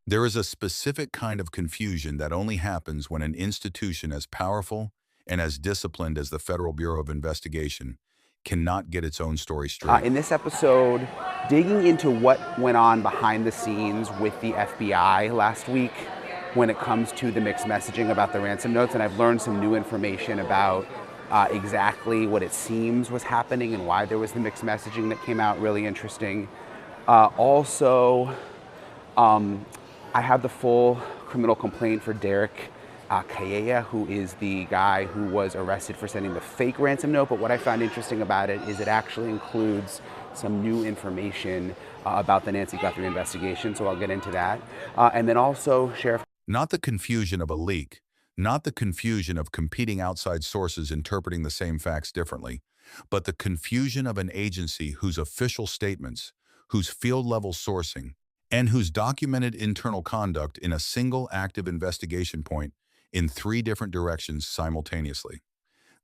There is a specific kind of confusion that only happens when an institution as powerful and as disciplined as the Federal Bureau of Investigation cannot get its own story straight. In this episode, digging into what went on behind the scenes with the FBI last week when it comes to the mixed messaging about the ransom notes, and I've learned some new information about exactly what it seems was happening and why there was the mixed messaging that came out. Really interesting. Also, I have the full criminal complaint for Derek Kayea, who is the guy who was arrested for sending the fake ransom note. But what I found interesting about it is it actually includes some new information about the Nancy Guthrie investigation. So I'll get into that. And then also, Sheriff. Not the confusion of a leak, not the confusion of competing outside sources interpreting the same facts differently, but the confusion of an agency whose official statements, whose field-level sourcing, and whose documented internal conduct in a single active investigation point in three different directions simultaneously.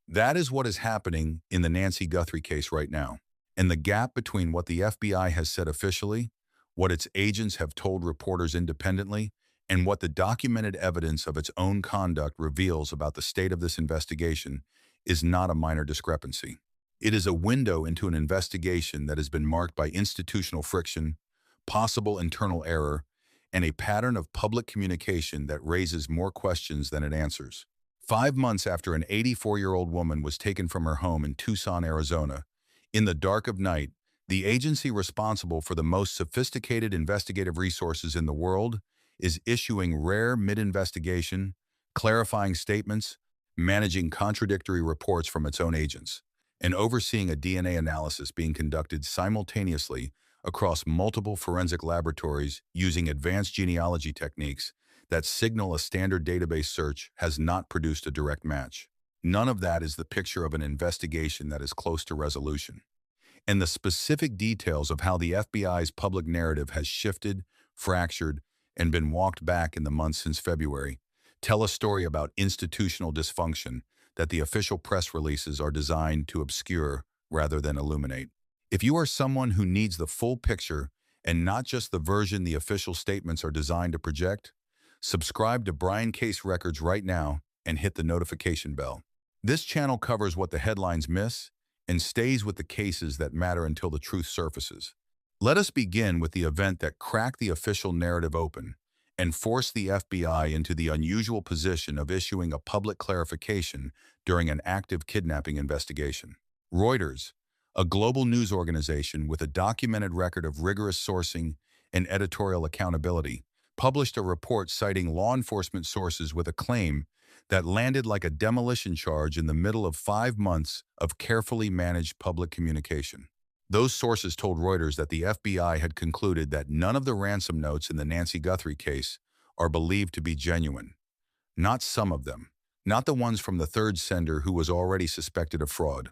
That is what is happening in the Nancy Guthrie case right now. And the gap between what the FBI has said officially, what its agents have told reporters independently, and what the documented evidence of its own conduct reveals about the state of this investigation is not a minor discrepancy. It is a window into an investigation that has been marked by institutional friction, possible internal error, and a pattern of public communication that raises more questions than it answers. 5 months after an 84-year-old woman was taken from her home in Tucson, Arizona, in the dark of night, the agency responsible for the most sophisticated investigative resources in the world is issuing rare mid-investigation, clarifying statements, managing contradictory reports from its own agents, and overseeing a DNA analysis being conducted simultaneously across multiple forensic laboratories using advanced genealogy techniques that signal a standard database search has not produced a direct match. None of that is the picture of an investigation that is close to resolution. And the specific details of how the FBI's public narrative has shifted, fractured, and been walked back in the months since February tell a story about institutional dysfunction that the official press releases are designed to obscure rather than illuminate. If you are someone who needs the full picture and not just the version the official statements are designed to project, subscribe to Brian Case Records right now and hit the notification bell. This channel covers what the headlines miss and stays with the cases that matter until the truth surfaces. Let us begin with the event that cracked the official narrative open and forced the FBI into the unusual position of issuing a public clarification during an active kidnapping investigation. Reuters, a global news organization with a documented record of rigorous sourcing and editorial accountability, published a report citing law enforcement sources with a claim that landed like a demolition charge in the middle of 5 months of carefully managed public communication. Those sources told Reuters that the FBI had concluded that none of the ransom notes in the Nancy Guthrie case are believed to be genuine. Not some of them. Not the ones from the third sender who was already suspected of fraud.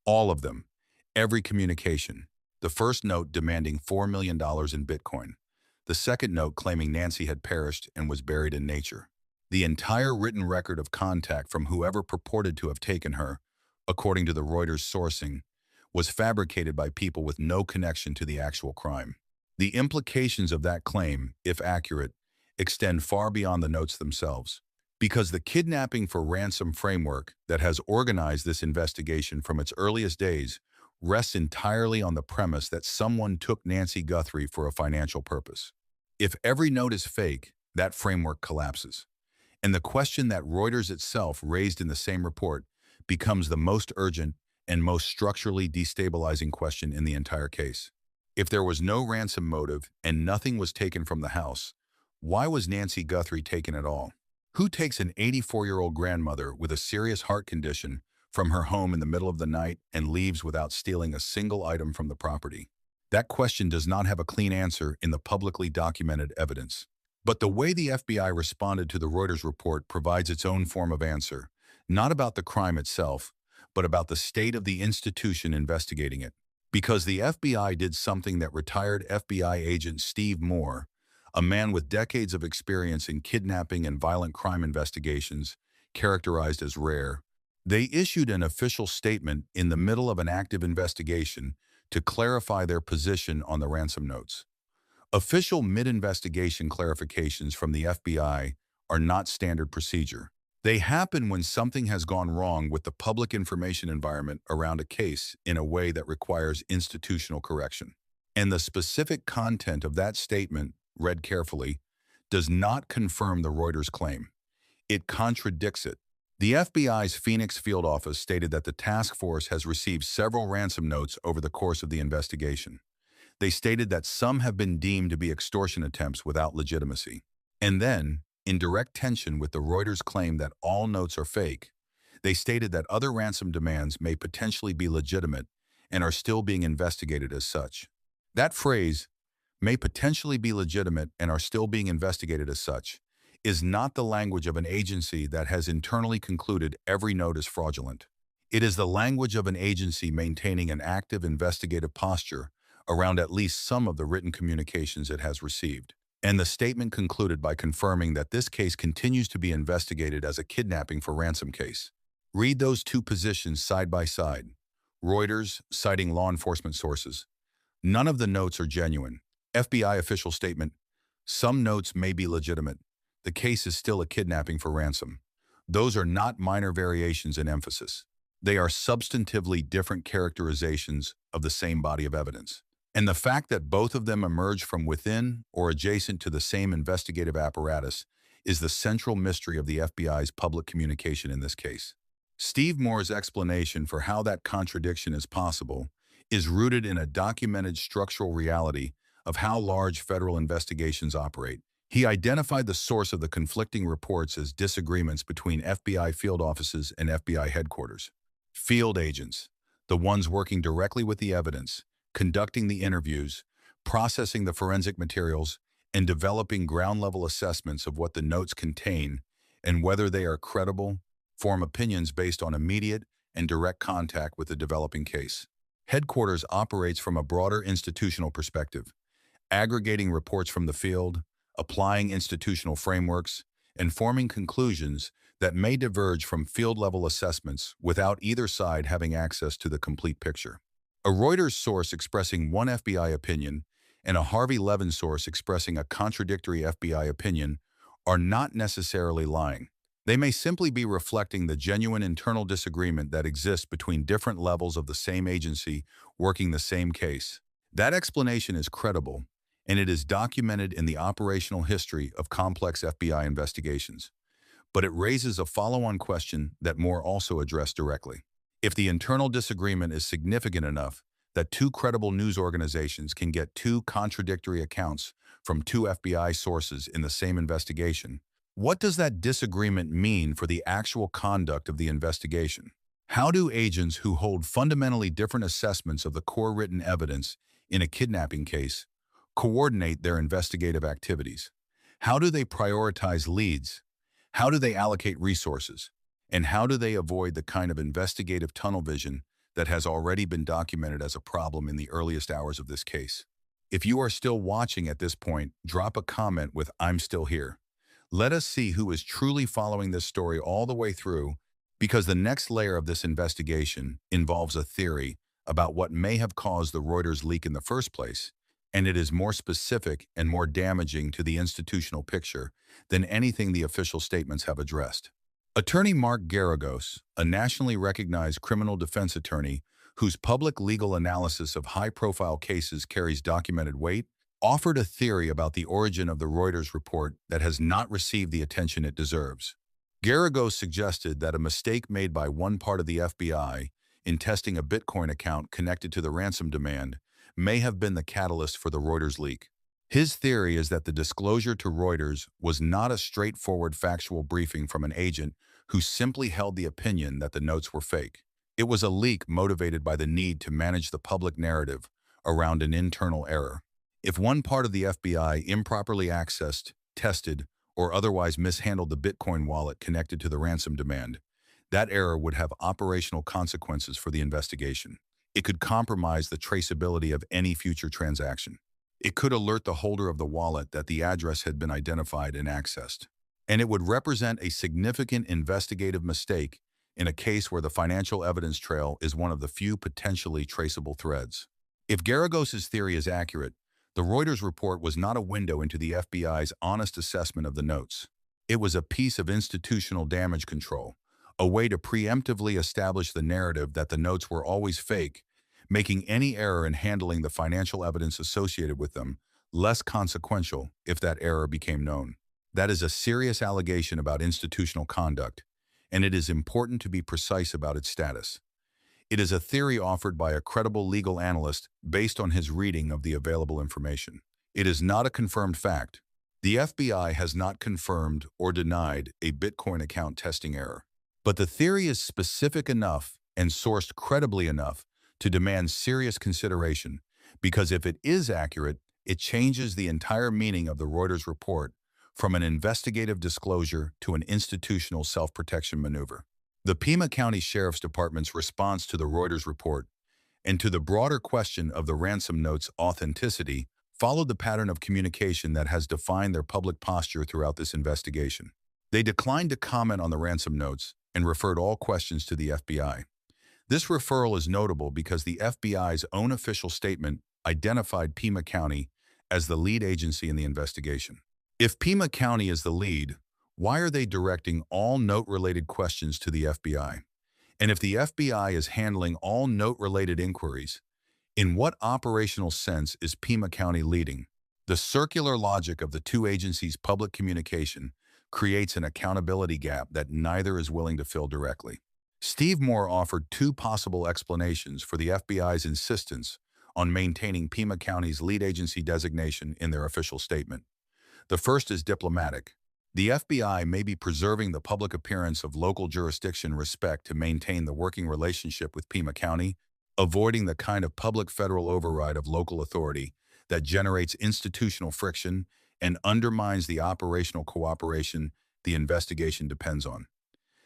All of them. Every communication. The first note demanding $4 million in Bitcoin. The second note claiming Nancy had perished and was buried in nature. The entire written record of contact from whoever purported to have taken her, according to the Reuters sourcing, was fabricated by people with no connection to the actual crime. The implications of that claim, if accurate, extend far beyond the notes themselves. Because the kidnapping for ransom framework that has organized this investigation from its earliest days rests entirely on the premise that someone took Nancy Guthrie for a financial purpose. If every note is fake, that framework collapses. And the question that Reuters itself raised in the same report becomes the most urgent and most structurally destabilizing question in the entire case. If there was no ransom motive and nothing was taken from the house, why was Nancy Guthrie taken at all? Who takes an 84-year-old grandmother with a serious heart condition from her home in the middle of the night and leaves without stealing a single item from the property? That question does not have a clean answer in the publicly documented evidence. But the way the FBI responded to the Reuters report provides its own form of answer, not about the crime itself, but about the state of the institution investigating it. Because the FBI did something that retired FBI agent Steve Moore, a man with decades of experience in kidnapping and violent crime investigations, characterized as rare. They issued an official statement in the middle of an active investigation to clarify their position on the ransom notes. Official mid-investigation clarifications from the FBI are not standard procedure. They happen when something has gone wrong with the public information environment around a case in a way that requires institutional correction. And the specific content of that statement, read carefully, does not confirm the Reuters claim. It contradicts it. The FBI's Phoenix field office stated that the task force has received several ransom notes over the course of the investigation. They stated that some have been deemed to be extortion attempts without legitimacy. And then, in direct tension with the Reuters claim that all notes are fake, they stated that other ransom demands may potentially be legitimate and are still being investigated as such. That phrase, may potentially be legitimate and are still being investigated as such, is not the language of an agency that has internally concluded every note is fraudulent. It is the language of an agency maintaining an active investigative posture around at least some of the written communications it has received. And the statement concluded by confirming that this case continues to be investigated as a kidnapping for ransom case. Read those two positions side by side. Reuters, citing law enforcement sources. None of the notes are genuine. FBI official statement. Some notes may be legitimate. The case is still a kidnapping for ransom. Those are not minor variations in emphasis. They are substantively different characterizations of the same body of evidence. And the fact that both of them emerge from within or adjacent to the same investigative apparatus is the central mystery of the FBI's public communication in this case. Steve Moore's explanation for how that contradiction is possible is rooted in a documented structural reality of how large federal investigations operate. He identified the source of the conflicting reports as disagreements between FBI field offices and FBI headquarters. Field agents, the ones working directly with the evidence, conducting the interviews, processing the forensic materials, and developing ground-level assessments of what the notes contain and whether they are credible, form opinions based on immediate and direct contact with the developing case. Headquarters operates from a broader institutional perspective, aggregating reports from the field, applying institutional frameworks, and forming conclusions that may diverge from field-level assessments without either side having access to the complete picture. A Reuters source expressing one FBI opinion and a Harvey Levin source expressing a contradictory FBI opinion are not necessarily lying. They may simply be reflecting the genuine internal disagreement that exists between different levels of the same agency working the same case. That explanation is credible, and it is documented in the operational history of complex FBI investigations. But it raises a follow-on question that Moore also addressed directly. If the internal disagreement is significant enough that two credible news organizations can get two contradictory accounts from two FBI sources in the same investigation, what does that disagreement mean for the actual conduct of the investigation? How do agents who hold fundamentally different assessments of the core written evidence in a kidnapping case coordinate their investigative activities? How do they prioritize leads? How do they allocate resources? And how do they avoid the kind of investigative tunnel vision that has already been documented as a problem in the earliest hours of this case? If you are still watching at this point, drop a comment with "I'm still here." Let us see who is truly following this story all the way through, because the next layer of this investigation involves a theory about what may have caused the Reuters leak in the first place, and it is more specific and more damaging to the institutional picture than anything the official statements have addressed. Attorney Mark Garagos, a nationally recognized criminal defense attorney whose public legal analysis of high-profile cases carries documented weight, offered a theory about the origin of the Reuters report that has not received the attention it deserves. Garagos suggested that a mistake made by one part of the FBI in testing a Bitcoin account connected to the ransom demand may have been the catalyst for the Reuters leak. His theory is that the disclosure to Reuters was not a straightforward factual briefing from an agent who simply held the opinion that the notes were fake. It was a leak motivated by the need to manage the public narrative around an internal error. If one part of the FBI improperly accessed, tested, or otherwise mishandled the Bitcoin wallet connected to the ransom demand, that error would have operational consequences for the investigation. It could compromise the traceability of any future transaction. It could alert the holder of the wallet that the address had been identified and accessed. And it would represent a significant investigative mistake in a case where the financial evidence trail is one of the few potentially traceable threads. If Garagos's theory is accurate, The Reuters report was not a window into the FBI's honest assessment of the notes. It was a piece of institutional damage control, a way to preemptively establish the narrative that the notes were always fake, making any error in handling the financial evidence associated with them less consequential if that error became known. That is a serious allegation about institutional conduct, and it is important to be precise about its status. It is a theory offered by a credible legal analyst based on his reading of the available information. It is not a confirmed fact. The FBI has not confirmed or denied a Bitcoin account testing error. But the theory is specific enough and sourced credibly enough to demand serious consideration, because if it is accurate, it changes the entire meaning of the Reuters report from an investigative disclosure to an institutional self-protection maneuver. The Pima County Sheriff's Department's response to the Reuters report and to the broader question of the ransom notes' authenticity followed the pattern of communication that has defined their public posture throughout this investigation. They declined to comment on the ransom notes and referred all questions to the FBI. This referral is notable because the FBI's own official statement identified Pima County as the lead agency in the investigation. If Pima County is the lead, why are they directing all note-related questions to the FBI? And if the FBI is handling all note-related inquiries, in what operational sense is Pima County leading? The circular logic of the two agencies' public communication creates an accountability gap that neither is willing to fill directly. Steve Moore offered two possible explanations for the FBI's insistence on maintaining Pima County's lead agency designation in their official statement. The first is diplomatic. The FBI may be preserving the public appearance of local jurisdiction respect to maintain the working relationship with Pima County, avoiding the kind of public federal override of local authority that generates institutional friction and undermines the operational cooperation the investigation depends on.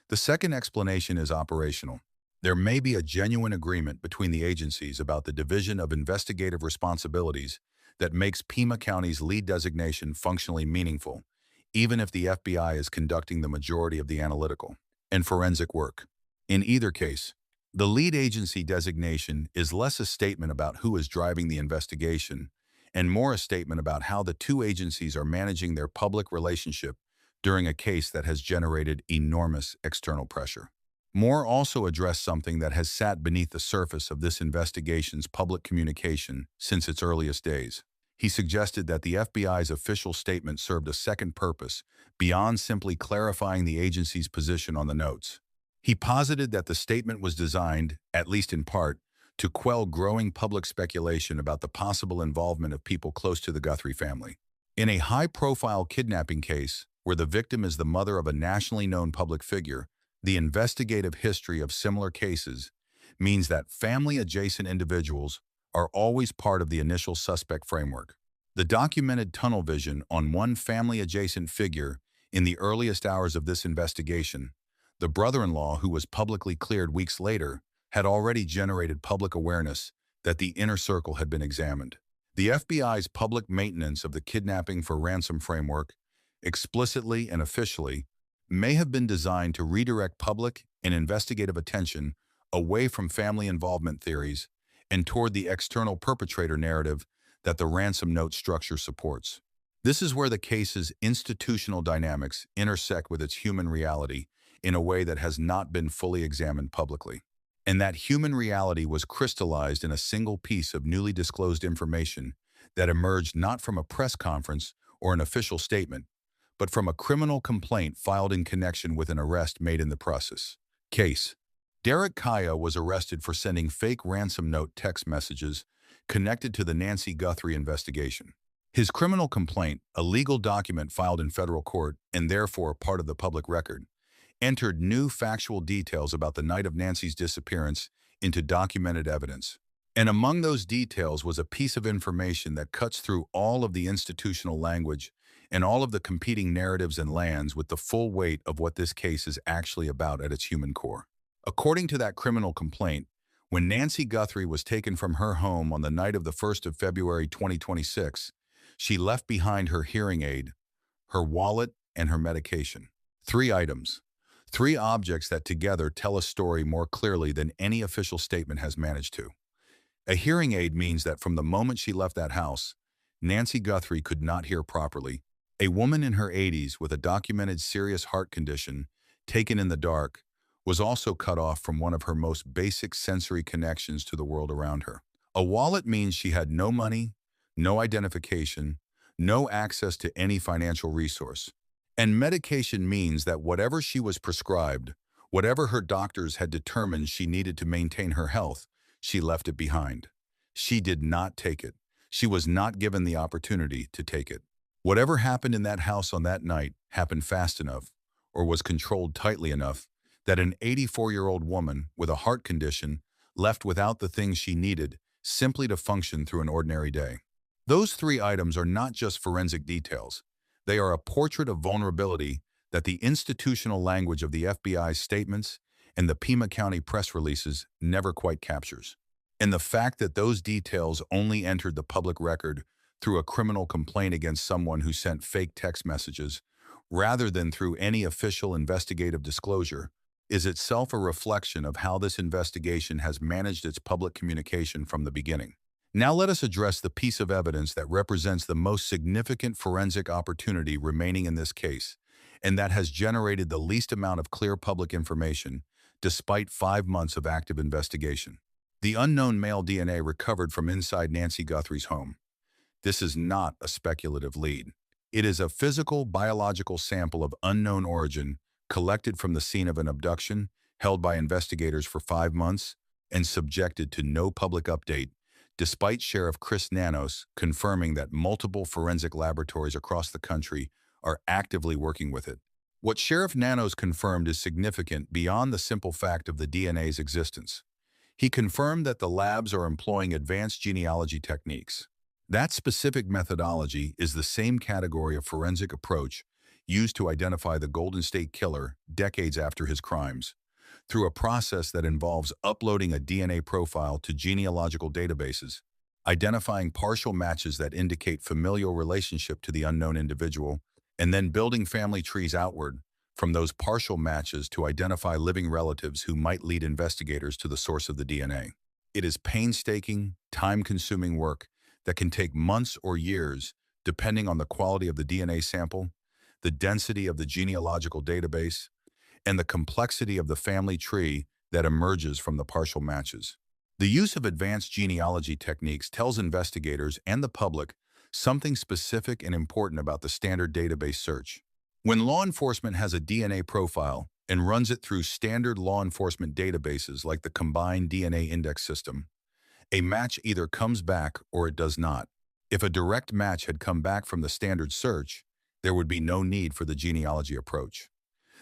The second explanation is operational. There may be a genuine agreement between the agencies about the division of investigative responsibilities that makes Pima County's lead designation functionally meaningful, even if the FBI is conducting the majority of the analytical and forensic work. In either case, the lead agency designation is less a statement about who is driving the investigation and more a statement about how the two agencies are managing their public relationship during a case that has generated enormous external pressure. Moore also addressed something that has sat beneath the surface of this investigation's public communication since its earliest days. He suggested that the FBI's official statement served a second purpose beyond simply clarifying the agency's position on the notes. He posited that the statement was designed, at least in part, to quell growing public speculation about the possible involvement of people close to the Guthrie family. In a high-profile kidnapping case, where the victim is the mother of a nationally known public figure, the investigative history of similar cases means that family-adjacent individuals are always part of the initial suspect framework. The documented tunnel vision on one family-adjacent figure in the earliest hours of this investigation, the brother-in-law who was publicly cleared weeks later, had already generated public awareness that the inner circle had been examined. The FBI's public maintenance of the kidnapping for ransom framework, explicitly and officially, may have been designed to redirect public and investigative attention away from family involvement theories and toward the external perpetrator narrative that the ransom note structure supports. This is where the case's institutional dynamics intersect with its human reality in a way that has not been fully examined publicly. And that human reality was crystallized in a single piece of newly disclosed information that emerged not from a press conference or an official statement, but from a criminal complaint filed in connection with an arrest made in the process. Case: Derek Kaya was arrested for sending fake ransom note text messages connected to the Nancy Guthrie investigation. His criminal complaint, a legal document filed in federal court and therefore part of the public record, entered new factual details about the night of Nancy's disappearance into documented evidence. And among those details was a piece of information that cuts through all of the institutional language and all of the competing narratives and lands with the full weight of what this case is actually about at its human core. According to that criminal complaint, when Nancy Guthrie was taken from her home on the night of the 1st of February 2026, she left behind her hearing aid, her wallet, and her medication. 3 items. 3 objects that together tell a story more clearly than any official statement has managed to. A hearing aid means that from the moment she left that house, Nancy Guthrie could not hear properly. A woman in her 80s with a documented serious heart condition, taken in the dark, was also cut off from one of her most basic sensory connections to the world around her. A wallet means she had no money, no identification, no access to any financial resource. And medication means that whatever she was prescribed, whatever her doctors had determined she needed to maintain her health, she left it behind. She did not take it. She was not given the opportunity to take it. Whatever happened in that house on that night happened fast enough, or was controlled tightly enough, that an 84-year-old woman with a heart condition left without the things she needed simply to function through an ordinary day. Those three items are not just forensic details. They are a portrait of vulnerability that the institutional language of the FBI's statements and the Pima County press releases never quite captures. And the fact that those details only entered the public record through a criminal complaint against someone who sent fake text messages, rather than through any official investigative disclosure, is itself a reflection of how this investigation has managed its public communication from the beginning. Now let us address the piece of evidence that represents the most significant forensic opportunity remaining in this case, and that has generated the least amount of clear public information, despite 5 months of active investigation. The unknown male DNA recovered from inside Nancy Guthrie's home. This is not a speculative lead. It is a physical, biological sample of unknown origin collected from the scene of an abduction, held by investigators for 5 months, and subjected to no public update, despite Sheriff Chris Nanos confirming that multiple forensic laboratories across the country are actively working with it. What Sheriff Nanos confirmed is significant beyond the simple fact of the DNA's existence. He confirmed that the labs are employing advanced genealogy techniques. That specific methodology is the same category of forensic approach used to identify the Golden State Killer decades after his crimes, through a process that involves uploading a DNA profile to genealogical databases, identifying partial matches that indicate familial relationship to the unknown individual, and then building family trees outward from those partial matches to identify living relatives who might lead investigators to the source of the DNA. It is painstaking, time-consuming work that can take months or years, depending on the quality of the DNA sample, the density of the genealogical database, and the complexity of the family tree that emerges from the partial matches. The use of advanced genealogy techniques tells investigators and the public something specific and important about the standard database search. When law enforcement has a DNA profile and runs it through standard law enforcement databases like the Combined DNA Index System, a match either comes back or it does not. If a direct match had come back from the standard search, there would be no need for the genealogy approach.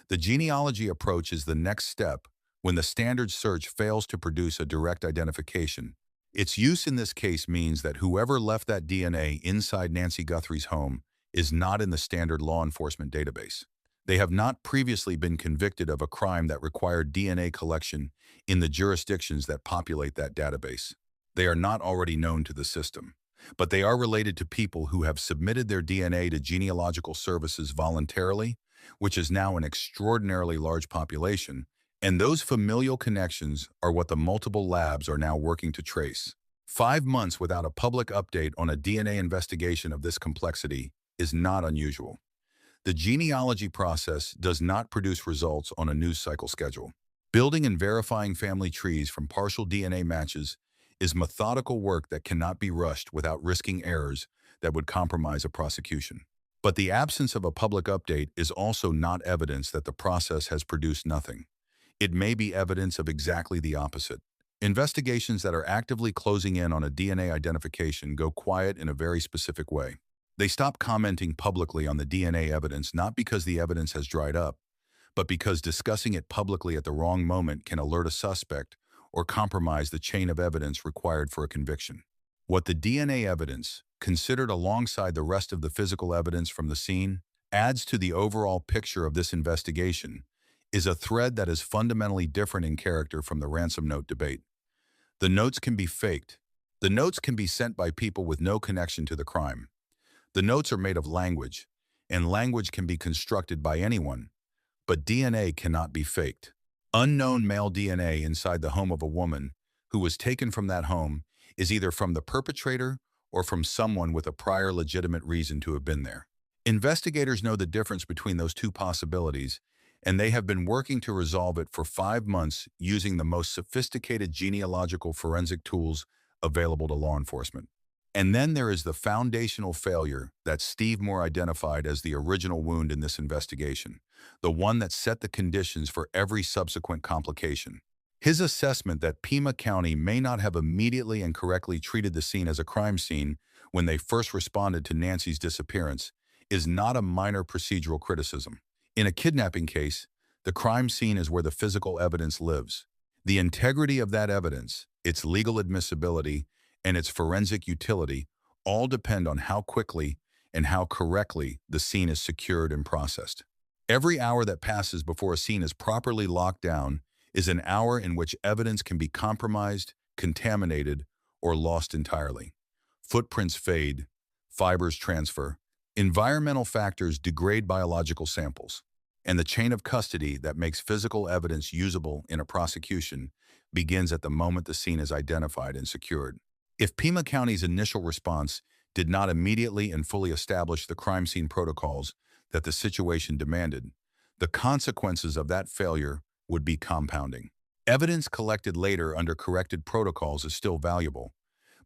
The genealogy approach is the next step when the standard search fails to produce a direct identification. Its use in this case means that whoever left that DNA inside Nancy Guthrie's home is not in the standard law enforcement database. They have not previously been convicted of a crime that required DNA collection in the jurisdictions that populate that database. They are not already known to the system, but they are related to people who have submitted their DNA to genealogical services voluntarily, which is now an extraordinarily large population, and those familial connections are what the multiple labs are now working to trace. 5 months without a public update on a DNA investigation of this complexity is not unusual. The genealogy process does not produce results on a news cycle schedule. Building and verifying family trees from partial DNA matches is methodical work that cannot be rushed without risking errors that would compromise a prosecution. But the absence of a public update is also not evidence that the process has produced nothing. It may be evidence of exactly the opposite. Investigations that are actively closing in on a DNA identification go quiet in a very specific way. They stop commenting publicly on the DNA evidence not because the evidence has dried up, but because discussing it publicly at the wrong moment can alert a suspect or compromise the chain of evidence required for a conviction. What the DNA evidence, considered alongside the rest of the physical evidence from the scene, adds to the overall picture of this investigation is a thread that is fundamentally different in character from the ransom note debate. The notes can be faked. The notes can be sent by people with no connection to the crime. The notes are made of language, and language can be constructed by anyone, but DNA cannot be faked. Unknown male DNA inside the home of a woman who was taken from that home is either from the perpetrator or from someone with a prior legitimate reason to have been there. Investigators know the difference between those two possibilities, and they have been working to resolve it for 5 months using the most sophisticated genealogical forensic tools available to law enforcement. And then there is the foundational failure that Steve Moore identified as the original wound in this investigation, the one that set the conditions for every subsequent complication. His assessment that Pima County may not have immediately and correctly treated the scene as a crime scene when they first responded to Nancy's disappearance is not a minor procedural criticism. In a kidnapping case, the crime scene is where the physical evidence lives. The integrity of that evidence, its legal admissibility, and its forensic utility all depend on how quickly and how correctly the scene is secured and processed. Every hour that passes before a scene is properly locked down is an hour in which evidence can be compromised, contaminated, or lost entirely. Footprints fade, fibers transfer, environmental factors degrade biological samples, and the chain of custody that makes physical evidence usable in a prosecution begins at the moment the scene is identified and secured. If Pima County's initial response did not immediately and fully establish the crime scene protocols that the situation demanded, the consequences of that failure would be compounding. Evidence collected later under corrected protocols is still valuable,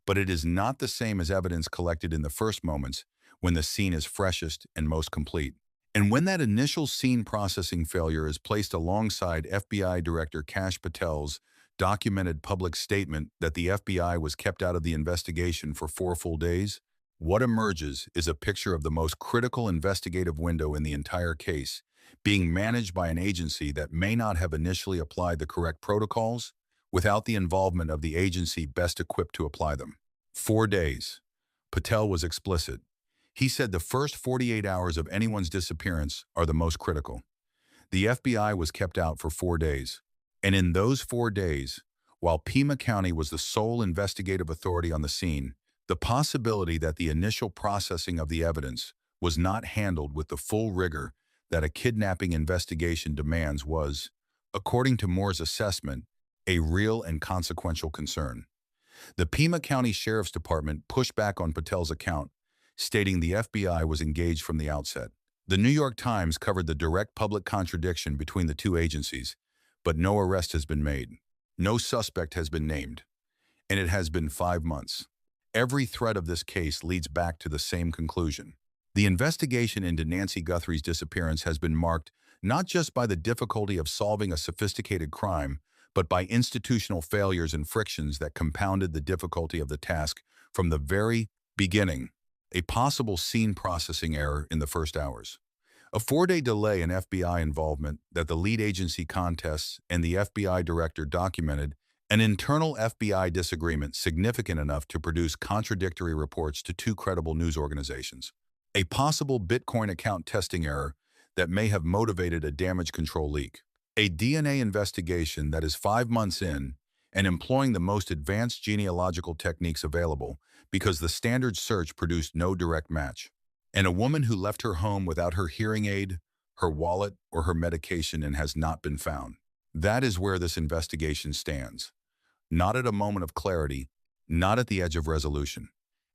but it is not the same as evidence collected in the first moments when the scene is freshest and most complete. And when that initial scene processing failure is placed alongside FBI Director Kash Patel's documented public statement that the FBI was kept out of the investigation for 4 full days, what emerges is a picture of the most critical investigative window in the entire case, being managed by an agency that may not have initially applied the correct protocols without the involvement of the agency best equipped to apply them. 4 days. Patel was explicit. He said the first 48 hours of anyone's disappearance are the most critical. The FBI was kept out for 4 days. And in those 4 days, while Pima County was the sole investigative authority on the scene, the possibility that the initial processing of the evidence was not handled with the full rigor that a kidnapping investigation demands was, according to Moore's assessment, a real and consequential concern. The Pima County Sheriff's Department pushed back on Patel's account, stating the FBI was engaged from the outset. The New York Times covered the direct public contradiction between the two agencies, but no arrest has been made. No suspect has been named, and it has been 5 months. Every thread of this case leads back to the same conclusion. The investigation into Nancy Guthrie's disappearance has been marked not just by the difficulty of solving a sophisticated crime, but by institutional failures and frictions that compounded the difficulty of the task from the very beginning. A possible scene processing error in the first hours. A 4-day delay in FBI involvement that the lead agency contests and the FBI director documented, an internal FBI disagreement significant enough to produce contradictory reports to 2 credible news organizations. A possible Bitcoin account testing error that may have motivated a damage control leak. A DNA investigation that is 5 months in and employing the most advanced genealogical techniques available because the standard search produced no direct match. And a woman who left her home without her hearing aid, her wallet, or her medication and has not been found. That is where this investigation stands. Not at a moment of clarity, not at the edge of resolution.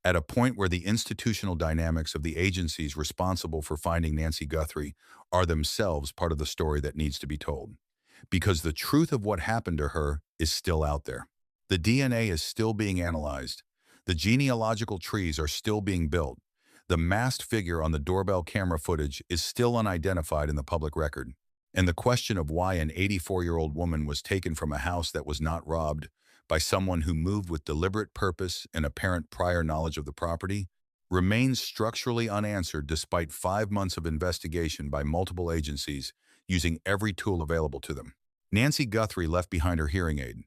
At a point where the institutional dynamics of the agencies responsible for finding Nancy Guthrie are themselves part of the story that needs to be told. Because the truth of what happened to her is still out there. The DNA is still being analyzed. The genealogical trees are still being built. The masked figure on the doorbell camera footage is still unidentified in the public record. And the question of why an 84-year-old woman was taken from a house that was not robbed by someone who moved with deliberate purpose and apparent prior knowledge of the property remains structurally unanswered despite 5 months of investigation by multiple agencies using every tool available to them. Nancy Guthrie left behind her hearing aid.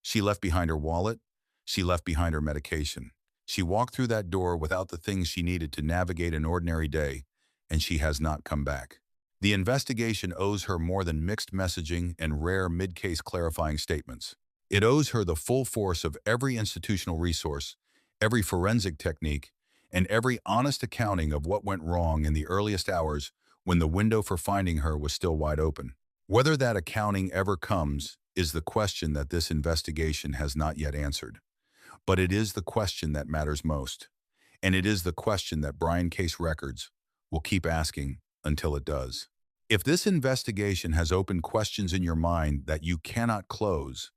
She left behind her wallet. She left behind her medication. She walked through that door without the things she needed to navigate an ordinary day, and she has not come back. The investigation owes her more than mixed messaging and rare mid-case clarifying statements. It owes her the full force of every institutional resource, every forensic technique, and every honest accounting of what went wrong in the earliest hours when the window for finding her was still wide open. Whether that accounting ever comes is the question that this investigation has not yet answered. But it is the question that matters most. And it is the question that Brian Case Records will keep asking until it does. If this investigation has opened questions in your mind that you cannot close,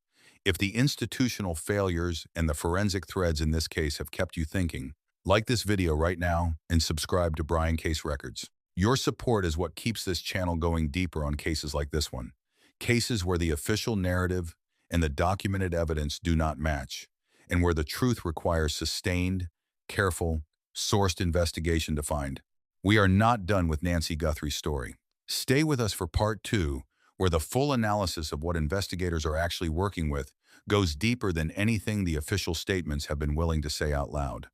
if the institutional failures and the forensic threads in this case have kept you thinking, like this video right now and subscribe to Brian Case Records. Your support is what keeps this channel going deeper on cases like this one. Cases where the official narrative and the documented evidence do not match, and where the truth requires sustained, careful, sourced investigation to find. We are not done with Nancy Guthrie's story. Stay with us for part 2, where the full analysis of what investigators are actually working with goes deeper than anything the official statements have been willing to say out loud.